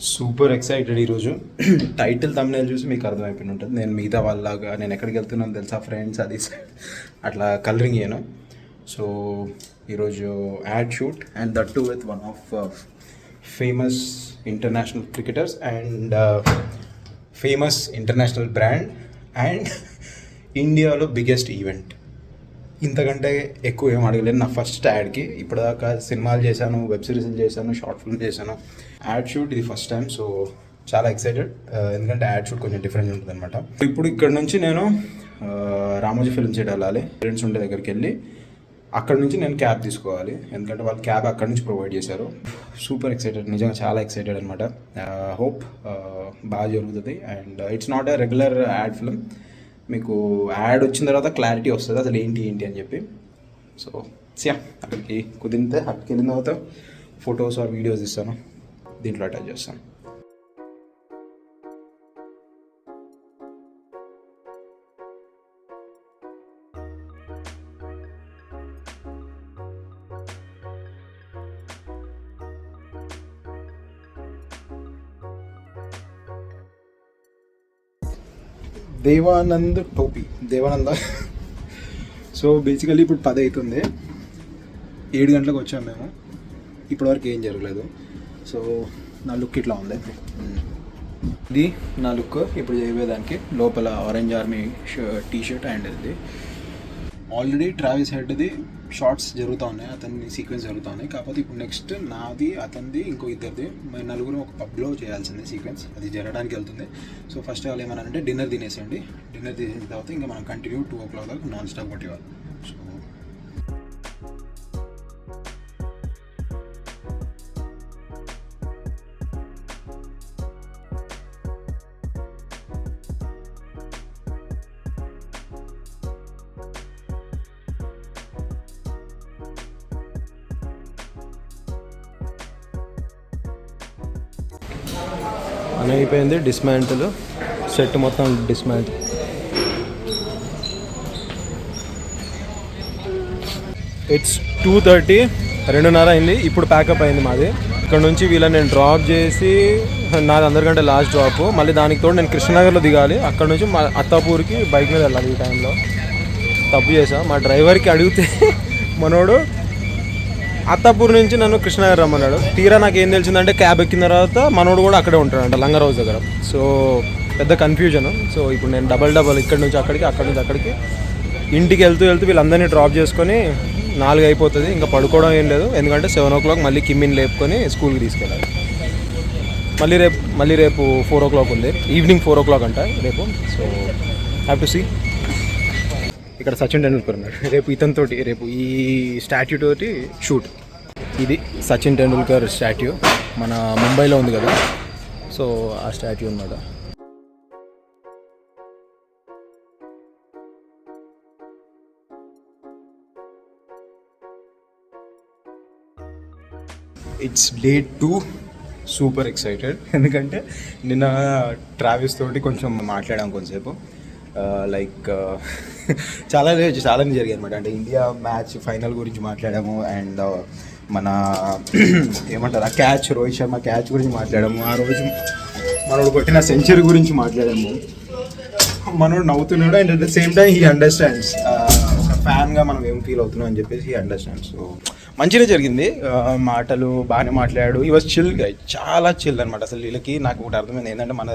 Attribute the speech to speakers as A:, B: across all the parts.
A: Super excited ఈరోజు. Title thumbnail చూసి మీకు అర్థమైపోయి ఉంటుంది నేను మిగతా వాళ్ళలాగా నేను ఎక్కడికి వెళ్తున్నాను తెలుసా ఫ్రెండ్స్ అది అట్లా కలరింగ్ అయ్యాను. సో ఈరోజు ad shoot and that to with one of famous international cricketers and famous international brand and ఇండియాలో బిగ్గెస్ట్ ఈవెంట్. ఇంతకంటే ఎక్కువ ఏం అడగలేదు నా ఫస్ట్ యాడ్కి. ఇప్పటిదాకా సినిమాలు చేశాను, వెబ్ సిరీస్లు చేశాను, షార్ట్ ఫిల్మ్ చేశాను. యాడ్ షూట్ ఇది ఫస్ట్ టైం. సో చాలా ఎక్సైటెడ్, ఎందుకంటే యాడ్ షూట్ కొంచెం డిఫరెంట్ ఉంటుంది అనమాట. ఇప్పుడు ఇక్కడ నుంచి నేను రామోజీ ఫిల్మ్ సిటీ వెళ్ళాలి. ఫ్రెండ్స్ ఉండే దగ్గరికి వెళ్ళి అక్కడ నుంచి నేను క్యాబ్ తీసుకోవాలి, ఎందుకంటే వాళ్ళు క్యాబ్ అక్కడ నుంచి ప్రొవైడ్ చేశారు. సూపర్ ఎక్సైటెడ్, నిజంగా చాలా ఎక్సైటెడ్ అనమాట. హోప్ బాగా జరుగుతుంది. And it's not a regular ad film. మీకు యాడ్ వచ్చిన తర్వాత క్లారిటీ వస్తుంది అసలు ఏంటి అని చెప్పి. సో అక్కడికి కుదిరితే అక్కడికి వెళ్ళిన తర్వాత ఫొటోస్ ఆర్ వీడియోస్ ఇస్తాను, దీంట్లో అటాచ్ చేస్తాను. దేవానంద. సో బేసికలీ ఇప్పుడు 10 అవుతుంది, 7 గంటలకు వచ్చాము మేము. ఇప్పటివరకు ఏం జరగలేదు. సో నా లుక్ ఇట్లా ఉంది. ఇది నా లుక్ ఇప్పుడు చేయబోయేదానికి. లోపల orange army T shirt and ఇది ఆల్రెడీ ట్రావిస్ హెడ్ది షార్ట్స్ జరుగుతూ ఉన్నాయి, అతని సీక్వెన్స్ జరుగుతూ ఉన్నాయి. కాకపోతే ఇప్పుడు నెక్స్ట్ నాది, అతనిది, ఇంకో ఇద్దరిది, మరి నలుగురు ఒక పబ్లో చేయాల్సిందే సీక్వెన్స్. అది జరగడానికి వెళ్తుంది. సో ఫస్ట్ వాళ్ళు ఏమన్నారంటే డిన్నర్ తినేసేయండి, డిన్నర్ తినేసిన తర్వాత ఇంకా మనం కంటిన్యూ 2 o'clock దాకా నాన్ స్టాప్ కొట్టేవాళ్ళు. సో అని అయిపోయింది డిస్మాంటిల్, సెట్ మొత్తం డిస్మాంటిల్. ఇట్స్ 2:30, 2:30 అయింది. ఇప్పుడు ప్యాకప్ అయింది మాది. ఇక్కడ నుంచి వీళ్ళని నేను డ్రాప్ చేసి, నాది అందరికంటే లాస్ట్ డ్రాప్. మళ్ళీ దానికి తోడు నేను కృష్ణనగర్లో దిగాలి. అక్కడ నుంచి మా అత్తాపూర్కి బైక్ మీద వెళ్ళాలి. ఈ టైంలో తప్పు చేసా. మా డ్రైవర్కి అడిగితే మనోడు అత్తాపూర్ నుంచి నన్ను కృష్ణనగర్ రమ్మన్నాడు. తీరా నాకు ఏం తెలిసిందంటే క్యాబ్ ఎక్కిన తర్వాత మనోడు కూడా అక్కడే ఉంటాడంట, లంగర్ హౌస్ దగ్గర. సో పెద్ద కన్ఫ్యూజన్. సో ఇప్పుడు నేను డబల్ ఇక్కడ నుంచి అక్కడికి, అక్కడి నుంచి అక్కడికి ఇంటికి వెళ్తూ వీళ్ళందరినీ డ్రాప్ చేసుకొని 4 అయిపోతుంది. ఇంకా పడుకోవడం ఏం లేదు, ఎందుకంటే 7 o'clock మళ్ళీ కిమ్మిని లేపుకొని స్కూల్కి తీసుకెళ్ళాలి. మళ్ళీ రేపు 4 o'clock ఉంది, ఈవినింగ్ 4 o'clock అంట రేపు. So have to see. ఇక్కడ సచిన్ టెండూల్కర్ ఉన్నాడు. రేపు ఇతనితోటి, రేపు ఈ స్టాట్యూ తోటి షూట్. ఇది సచిన్ టెండూల్కర్ స్టాట్యూ, మన ముంబైలో ఉంది కదా. సో ఆ స్టాట్యూ అన్నమాట. It's day 2. సూపర్ ఎక్సైటెడ్, ఎందుకంటే నిన్న ట్రావిస్ తోటి కొంచెం మాట్లాడాం కొంచెంసేపు. లైక్ చాలా జరిగాయి అనమాట. అంటే ఇండియా మ్యాచ్ ఫైనల్ గురించి మాట్లాడాము, అండ్ మన ఏమంటారు ఆ క్యాచ్, రోహిత్ శర్మ క్యాచ్ గురించి మాట్లాడాము. ఆ రోజు మనోడు కొట్టిన సెంచరీ గురించి మాట్లాడాము. మనోడు నవ్వుతున్నాడు, and at the same time he understands. ఒక ఫ్యాన్గా మనం ఏం ఫీల్ అవుతున్నాం అని చెప్పేసి హీ అండర్స్టాండ్స్. సో మంచిగా జరిగింది. మాటలు బాగానే మాట్లాడాడు. ఈ వాజ్ చిల్ గై, చాలా చిల్ అనమాట. అసలు వీళ్ళకి నాకు ఒకటి అర్థమైంది ఏంటంటే, మన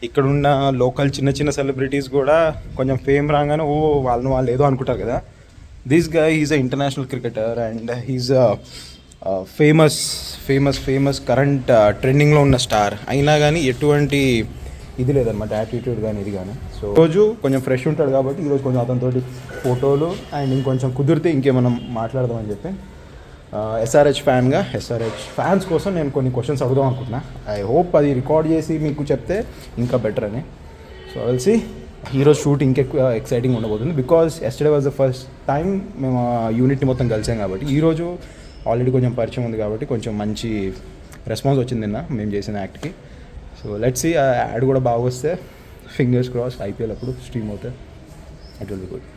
A: ఇక్కడున్న లోకల్ చిన్న సెలబ్రిటీస్ కూడా కొంచెం ఫేమ్ రాగానే వాళ్ళు ఏదో అనుకుంటారు కదా. This guy is a international cricketer and he's famous current ట్రెండింగ్లో ఉన్న స్టార్. అయినా కానీ ఎటువంటి ఇది లేదనమాట, యాటిట్యూడ్ కానీ ఇది కానీ. సో రోజు కొంచెం ఫ్రెష్ ఉంటాడు కాబట్టి ఈరోజు కొంచెం అతనితో ఫోటోలు అండ్ ఇంకొంచెం కుదిరితే ఇంకేమైనా మాట్లాడదామని చెప్పి ఎస్ఆర్హెచ్ ఫ్యాన్స్ కోసం నేను కొన్ని క్వశ్చన్స్ అడుగుదాం అనుకుంటున్నా. ఐ హోప్ అది రికార్డ్ చేసి మీకు చెప్తే ఇంకా బెటర్ అని. సో వెల్సి ఈరోజు షూట్ ఇంకెక్కువ ఎక్సైటింగ్ ఉండబోతుంది, because yesterday was the first time మేము యూనిట్ని మొత్తం కలిసాం కాబట్టి. ఈరోజు ఆల్రెడీ కొంచెం పరిచయం ఉంది కాబట్టి కొంచెం మంచి రెస్పాన్స్ వచ్చింది నిన్న మేము చేసిన యాక్ట్కి. సో లెట్స్ సీ, ఆ యాడ్ కూడా బాగా వస్తే ఫింగర్స్ క్రాస్ ఐపీఎల్ అప్పుడు స్ట్రీమ్ అవుతాయి. It will be good.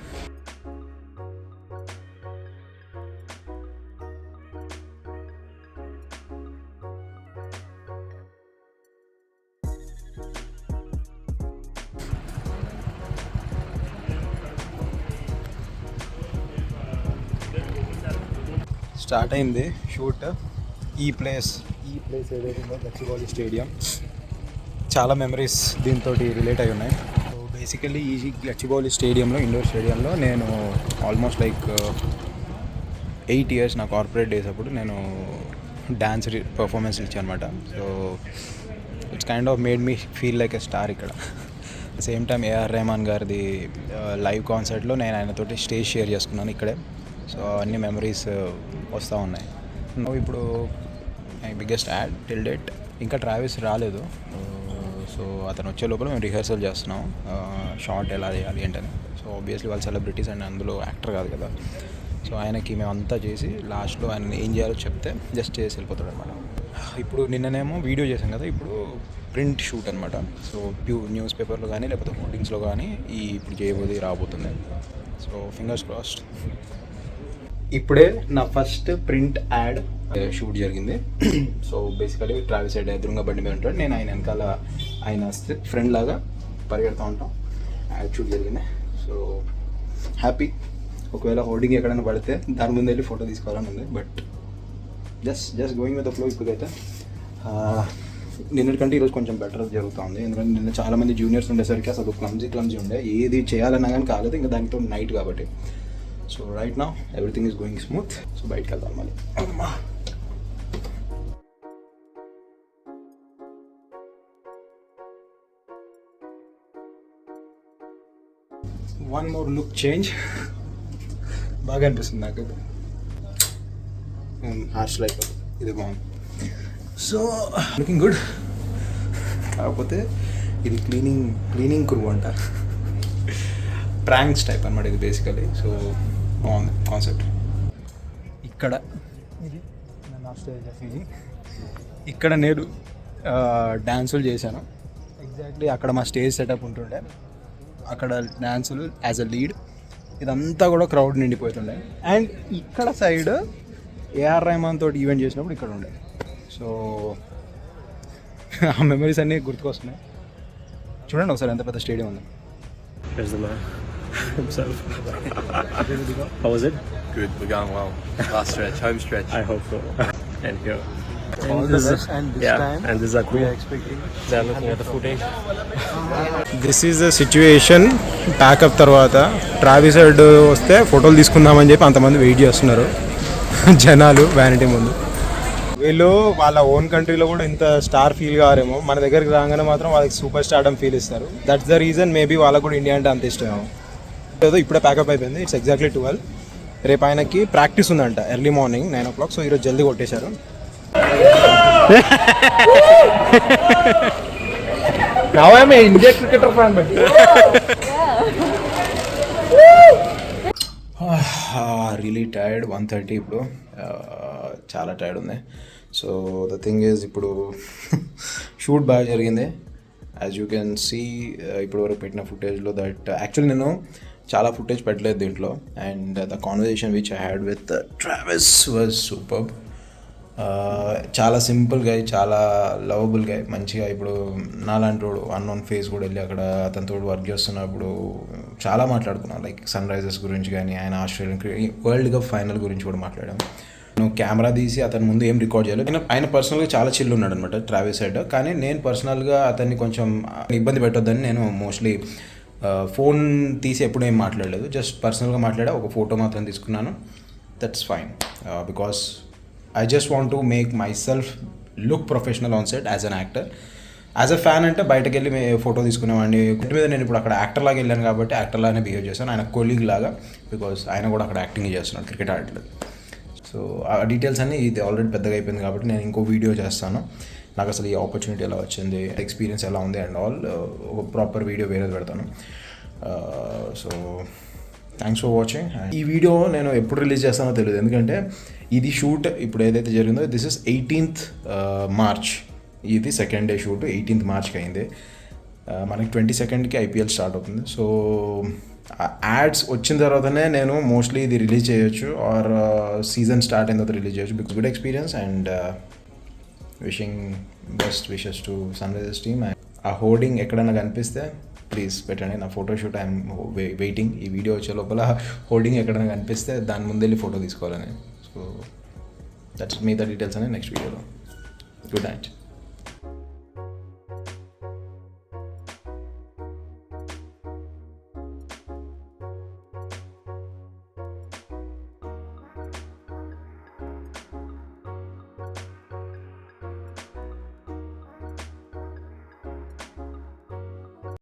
A: Start అయింది షూట్. ఈ ప్లేస్ ఏదైతే ఉందో గచ్చిబౌలి స్టేడియం, చాలా మెమరీస్ దీంతో రిలేట్ అయి ఉన్నాయి. సో బేసికలీ ఈ గచ్చిబౌలి స్టేడియంలో, ఇండోర్ స్టేడియంలో నేను ఆల్మోస్ట్ లైక్ 8 years నా కార్పొరేట్ డేస్ అప్పుడు నేను డ్యాన్స్ పర్ఫార్మెన్స్ ఇచ్చాను అనమాట. So it's kind of made me feel like a star ఇక్కడ. సేమ్ టైం ఏఆర్ రెహమాన్ గారిది లైవ్ కాన్సర్ట్లో నేను ఆయనతోటి స్టేజ్ షేర్ చేసుకున్నాను ఇక్కడే. సో అన్ని మెమరీస్ వస్తూ ఉన్నాయి. ఇప్పుడు my biggest add till date. ఇంకా ట్రావెల్స్ రాలేదు. సో అతను వచ్చే లోపల మేము రిహర్సల్ చేస్తున్నాం షార్ట్ ఎలా చేయాలి ఏంటని. సో ఆబ్వియస్లీ వాళ్ళు సెలబ్రిటీస్ అండ్ అందులో యాక్టర్ కాదు కదా. సో ఆయనకి మేము అంతా చేసి లాస్ట్లో ఆయన ఏం చేయాలో చెప్తే జస్ట్ చేసి వెళ్ళిపోతాడు అనమాట. ఇప్పుడు నిన్ననేమో వీడియో చేశాం కదా, ఇప్పుడు ప్రింట్ షూట్ అనమాట. సో న్యూస్ పేపర్లో కానీ లేకపోతే హోర్డింగ్స్లో కానీ ఇప్పుడు చేయబోది రాబోతుంది. So fingers crossed. ఇప్పుడే నా ఫస్ట్ ప్రింట్ యాడ్ షూట్ జరిగింది. సో బేసికలీ ట్రావెల్ సైడ్ ఎదురుగా బండి మీద ఉంటాడు, నేను ఆయన వెనకాల ఆయన ఫ్రెండ్ లాగా పరిగెడుతూ ఉంటాం. యాడ్ షూట్ జరిగింది. So happy. ఒకవేళ హోర్డింగ్ ఎక్కడైనా పడితే దాని ముందు వెళ్ళి ఫోటో తీసుకోవాలని ఉంది. But just going with the flow. ఇప్పుడైతే నిన్నటికంటే ఈరోజు కొంచెం బెటర్ జరుగుతుంది. ఎందుకంటే నిన్న చాలామంది జూనియర్స్ ఉండేసరికి అసలు క్లమ్జీ ఉండే, ఏది చేయాలన్నా కానీ కాలేదు. ఇంకా దానితో నైట్ కాబట్టి. So right now everything is going smooth. So బయటకు వెళ్దాం మళ్ళీ. అమ్మా, వన్ మోర్ లుక్ చేంజ్ బాగా అనిపిస్తుంది నాకు. హార్ష్ లైఫ్ ఇది బాగుంది. So looking good. కాకపోతే ఇది క్లీనింగ్ క్రూ అంట, ప్రాంక్స్ టైప్ అనమాట ఇది బేసికలీ. సో బాగుంది కాన్సెప్ట్. ఇక్కడ ఇది నా స్టేజ్ ఇది. ఇక్కడ నేను డ్యాన్సులు చేశాను. ఎగ్జాక్ట్లీ అక్కడ మా స్టేజ్ సెటప్ ఉంటుండే, అక్కడ డ్యాన్సులు యాజ్ అ లీడ్. ఇదంతా కూడా క్రౌడ్ నిండిపోతుండే. అండ్ ఇక్కడ సైడ్ ఏఆర్ రెహమాన్ తోటి ఈవెంట్ చేసినప్పుడు ఇక్కడ ఉండే. సో ఆ మెమరీస్ అన్నీ గుర్తుకొస్తున్నాయి. చూడండి ఒకసారి ఎంత పెద్ద స్టేడియం ఉంది.
B: There's the man himself. How was it?
C: Good, we're going well. Last stretch, home stretch.
B: I hope so. And here.
A: All the best. And this time
B: and this is a
A: we
B: crew.
A: are expecting.
B: They are looking at the footage.
A: This is the situation. Pack up తర్వాత travel side వస్తే ఫోటోలు తీసుకుందామని చెప్పి అంతమంది wait చేస్తున్నారు జనాలు vanity ముందు. వీళ్ళు వాళ్ళ ఓన్ కంట్రీలో కూడా ఇంత స్టార్ ఫీల్ కావారేమో, మన దగ్గరికి రాగానే మాత్రం వాళ్ళకి సూపర్ స్టార్డమ్ ఫీల్ ఇస్తారు. దట్స్ ద రీజన్ మేబీ వాళ్ళకు కూడా ఇండియా అంటే అంత ఇష్టం. ఏదో ఇప్పుడే ప్యాకప్ అయిపోయింది. It's exactly 12. రేపు ఆయనకి ప్రాక్టీస్ ఉందంట ఎర్లీ మార్నింగ్ 9 o'clock. సో ఈరోజు జల్దీ కొట్టేశారు.
B: Now I'm an Indian cricketer fan, but
A: really tired. 1:30 ఇప్పుడు. చాలా టైర్డ్ ఉంది. సో ద థింగ్ ఈజ్ ఇప్పుడు షూట్ బాగా జరిగింది. యాజ్ యూ కెన్ సీ ఇప్పుడు వరకు పెట్టిన ఫుటేజ్లో దట్ యాక్చువల్లీ నేను చాలా ఫుటేజ్ పెట్టలేదు దీంట్లో. And the conversation which I had with Travis was superb. చాలా సింపుల్గా, చాలా లవబుల్గా, మంచిగా. ఇప్పుడు నాలాంటి వాడు అన్నోన్ ఫేస్ కూడా వెళ్ళి అక్కడ అతనితో వర్క్ చేస్తున్నప్పుడు చాలా మాట్లాడుకున్నాం. లైక్ సన్ రైజర్స్ గురించి కానీ, ఆయన ఆస్ట్రేలియన్ వరల్డ్ కప్ ఫైనల్ గురించి కూడా మాట్లాడాం. నేను కెమెరా తీసి అతని ముందు ఏం రికార్డ్ చేయలేదు. ఆయన పర్సనల్గా చాలా చిల్ ఉన్నాడు అనమాట ట్రావెల్ సైడ్. కానీ నేను పర్సనల్గా అతన్ని కొంచెం ఇబ్బంది పెట్టొద్దని నేను మోస్ట్లీ ఫోన్ తీసి ఎప్పుడు ఏం మాట్లాడలేదు. జస్ట్ పర్సనల్గా మాట్లాడా, ఒక ఫోటో మాత్రం తీసుకున్నాను. That's fine because I just want to make myself look professional on set as an actor. As a fan అంటే బయటకు వెళ్ళి ఫోటో తీసుకునేవాడిని. ఇంటి మీద నేను ఇప్పుడు అక్కడ యాక్టర్ లాగా వెళ్ళాను కాబట్టి యాక్టర్ లాగానే బిహేవ్ చేశాను, ఆయన కొలీగ్ లాగా. బికాజ్ ఆయన కూడా అక్కడ యాక్టింగ్ చేస్తున్నాడు, క్రికెట్ ఆడట్లేదు. సో ఆ డీటెయిల్స్ అన్నీ ఇది ఆల్రెడీ పెద్దగా అయిపోయింది కాబట్టి నేను ఇంకో వీడియో చేస్తాను. నాకు అసలు ఈ ఆపర్చునిటీ ఎలా వచ్చింది, ఎక్స్పీరియన్స్ ఎలా ఉంది అండ్ ఆల్ ఒక ప్రాపర్ వీడియో వేరేది పెడతాను. So thanks for watching. ఈ వీడియో నేను ఎప్పుడు రిలీజ్ చేస్తానో తెలియదు, ఎందుకంటే ఇది షూట్ ఇప్పుడు ఏదైతే జరిగిందో దిస్ ఇస్ 18th March. ఇది సెకండ్ డే షూట్ 18th Marchకి అయింది. మనకి 22ndకి IPL స్టార్ట్ అవుతుంది. సో యాడ్స్ వచ్చిన తర్వాతనే నేను మోస్ట్లీ ఇది రిలీజ్ చేయొచ్చు, ఆర్ సీజన్ స్టార్ట్ అయిన తర్వాత రిలీజ్ చేయొచ్చు. Because good experience and wishing best wishes to Sunrisers team. ఆ హోర్డింగ్ ఎక్కడైనా కనిపిస్తే ప్లీజ్ పెట్టండి. నా ఫోటోషూట్ ఐఎమ్ వెయిటింగ్. ఈ వీడియో వచ్చే లోపల హోర్డింగ్ ఎక్కడైనా కనిపిస్తే దాని ముందు వెళ్ళి ఫోటో తీసుకోవాలని. సో దట్స్ మిగతా డీటెయిల్స్ అనేది నెక్స్ట్ వీడియోలో. Good night.